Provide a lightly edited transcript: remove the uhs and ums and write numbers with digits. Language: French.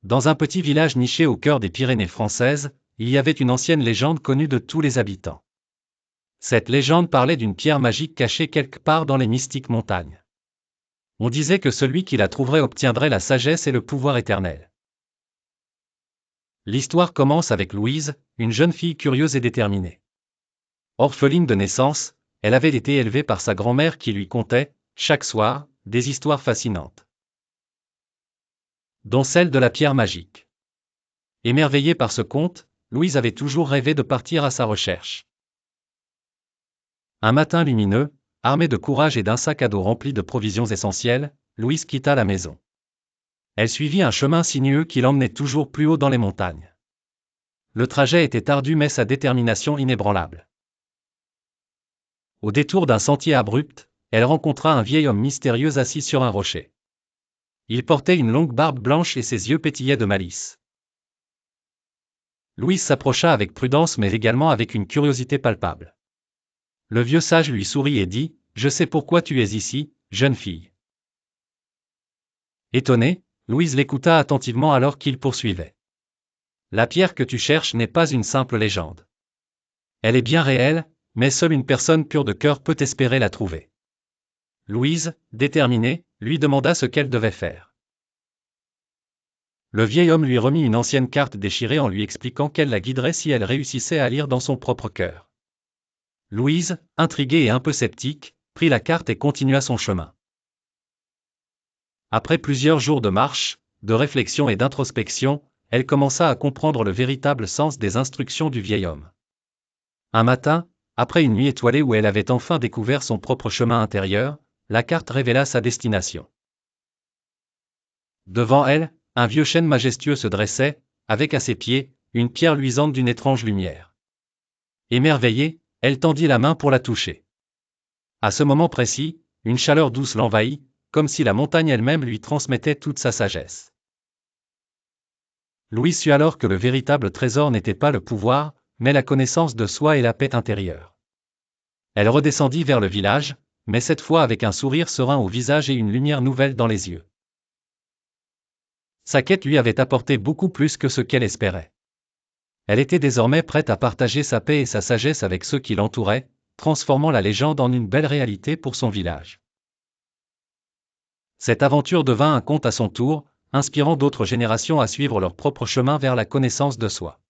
Dans un petit village niché au cœur des Pyrénées françaises, il y avait une ancienne légende connue de tous les habitants. Cette légende parlait d'une pierre magique cachée quelque part dans les mystiques montagnes. On disait que celui qui la trouverait obtiendrait la sagesse et le pouvoir éternel. L'histoire commence avec Louise, une jeune fille curieuse et déterminée. Orpheline de naissance, elle avait été élevée par sa grand-mère qui lui contait, chaque soir, des histoires fascinantes, dont celle de la pierre magique. Émerveillée par ce conte, Louise avait toujours rêvé de partir à sa recherche. Un matin lumineux, armée de courage et d'un sac à dos rempli de provisions essentielles, Louise quitta la maison. Elle suivit un chemin sinueux qui l'emmenait toujours plus haut dans les montagnes. Le trajet était ardu mais sa détermination inébranlable. Au détour d'un sentier abrupt, elle rencontra un vieil homme mystérieux assis sur un rocher. Il portait une longue barbe blanche et ses yeux pétillaient de malice. Louise s'approcha avec prudence mais également avec une curiosité palpable. Le vieux sage lui sourit et dit : « Je sais pourquoi tu es ici, jeune fille. » Étonnée, Louise l'écouta attentivement alors qu'il poursuivait. « La pierre que tu cherches n'est pas une simple légende. Elle est bien réelle, mais seule une personne pure de cœur peut espérer la trouver. » Louise, déterminée, lui demanda ce qu'elle devait faire. Le vieil homme lui remit une ancienne carte déchirée en lui expliquant qu'elle la guiderait si elle réussissait à lire dans son propre cœur. Louise, intriguée et un peu sceptique, prit la carte et continua son chemin. Après plusieurs jours de marche, de réflexion et d'introspection, elle commença à comprendre le véritable sens des instructions du vieil homme. Un matin, après une nuit étoilée où elle avait enfin découvert son propre chemin intérieur, la carte révéla sa destination. Devant elle, un vieux chêne majestueux se dressait, avec à ses pieds, une pierre luisante d'une étrange lumière. Émerveillée, elle tendit la main pour la toucher. À ce moment précis, une chaleur douce l'envahit, comme si la montagne elle-même lui transmettait toute sa sagesse. Louise sut alors que le véritable trésor n'était pas le pouvoir, mais la connaissance de soi et la paix intérieure. Elle redescendit vers le village, mais cette fois avec un sourire serein au visage et une lumière nouvelle dans les yeux. Sa quête lui avait apporté beaucoup plus que ce qu'elle espérait. Elle était désormais prête à partager sa paix et sa sagesse avec ceux qui l'entouraient, transformant la légende en une belle réalité pour son village. Cette aventure devint un conte à son tour, inspirant d'autres générations à suivre leur propre chemin vers la connaissance de soi.